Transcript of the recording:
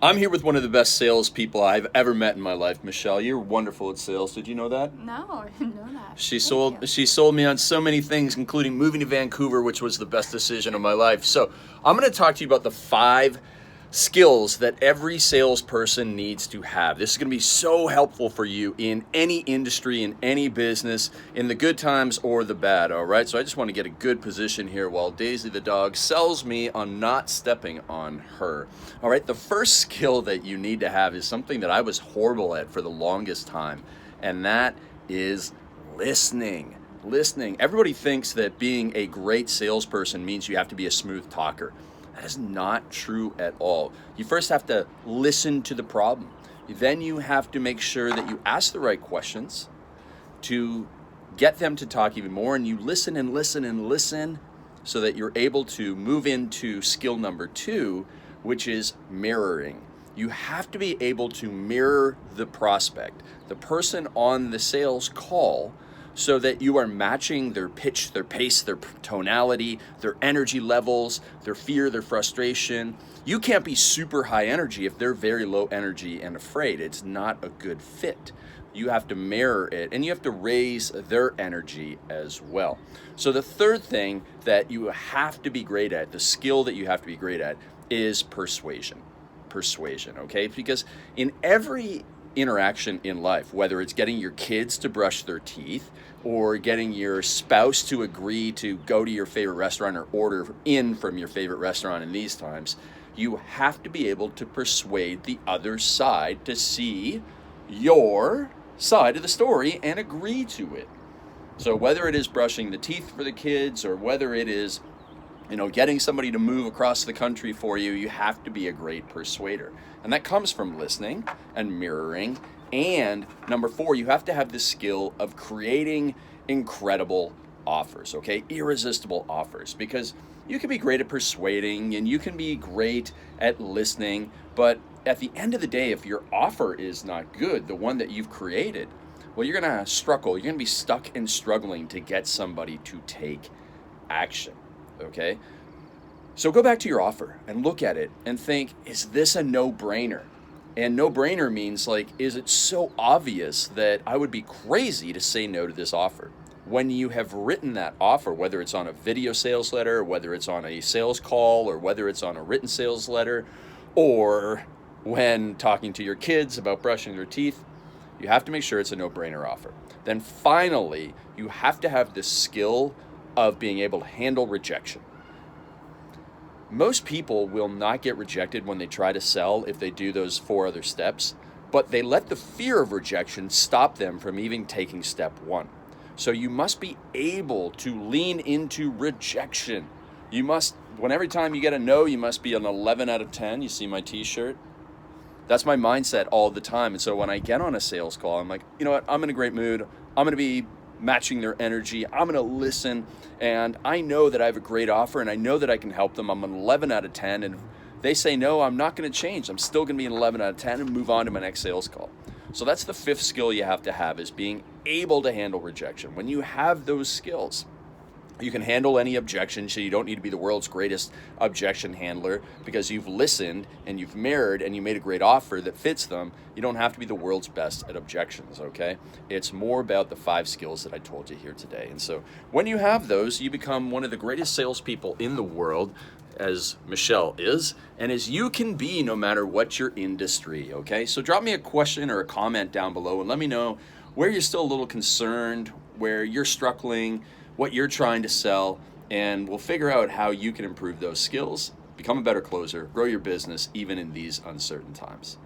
I'm here with one of the best salespeople I've ever met in my life, Michelle. You're wonderful at sales. Did you know that? No, I didn't know that. She sold me on so many things, including moving to Vancouver, which was the best decision of my life. So I'm going to talk to you about the 5 skills that every salesperson needs to have. This is going to be so helpful for you in any industry, in any business, in the good times or the bad, all right? So I just want to get a good position here while Daisy the dog sells me on not stepping on her. All right, the first skill that you need to have is something that I was horrible at for the longest time, and that is listening. Listening. Everybody thinks that being a great salesperson means you have to be a smooth talker. That is not true at all. You first have to listen to the problem. Then you have to make sure that you ask the right questions to get them to talk even more, and you listen and listen and listen so that you're able to move into skill number 2, which is mirroring. You have to be able to mirror the prospect, the person on the sales call, so that you are matching their pitch, their pace, their tonality, their energy levels, their fear, their frustration. You can't be super high energy if they're very low energy and afraid. It's not a good fit. You have to mirror it, and you have to raise their energy as well. So the third thing that you have to be great at, the skill that you have to be great at, is persuasion. Persuasion, okay? Because in every interaction in life, whether it's getting your kids to brush their teeth or getting your spouse to agree to go to your favorite restaurant or order in from your favorite restaurant in these times, you have to be able to persuade the other side to see your side of the story and agree to it. So whether it is brushing the teeth for the kids or whether it is getting somebody to move across the country for you, you have to be a great persuader. And that comes from listening and mirroring. And number 4, you have to have the skill of creating incredible offers, okay? Irresistible offers. Because you can be great at persuading and you can be great at listening, but at the end of the day, if your offer is not good, the one that you've created, well, you're gonna struggle. You're gonna be stuck and struggling to get somebody to take action. Okay, so go back to your offer and look at it and think, is this a no-brainer? And no-brainer means, like, is it so obvious that I would be crazy to say no to this offer? When you have written that offer, whether it's on a video sales letter, whether it's on a sales call, or whether it's on a written sales letter, or when talking to your kids about brushing their teeth, you have to make sure it's a no-brainer offer. Then finally, you have to have the skill of being able to handle rejection. Most people will not get rejected when they try to sell if they do those 4 other steps, but they let the fear of rejection stop them from even taking step 1. So you must be able to lean into rejection. You must, every time you get a no, you must be an 11 out of 10. You see my t-shirt? That's my mindset all the time. And so when I get on a sales call, I'm like, you know what? I'm in a great mood. I'm going to be matching their energy. I'm going to listen, and I know that I have a great offer, and I know that I can help them. I'm an 11 out of 10, and if they say no, I'm not going to change. I'm still going to be an 11 out of 10 and move on to my next sales call. So that's the 5th skill you have to have, is being able to handle rejection. When you have those skills, you can handle any objection, so you don't need to be the world's greatest objection handler because you've listened and you've mirrored and you made a great offer that fits them. You don't have to be the world's best at objections, okay? It's more about the 5 skills that I told you here today. And so when you have those, you become one of the greatest salespeople in the world, as Michelle is, and as you can be no matter what your industry, okay? So drop me a question or a comment down below and let me know where you're still a little concerned, where you're struggling, what you're trying to sell, and we'll figure out how you can improve those skills, become a better closer, grow your business even in these uncertain times.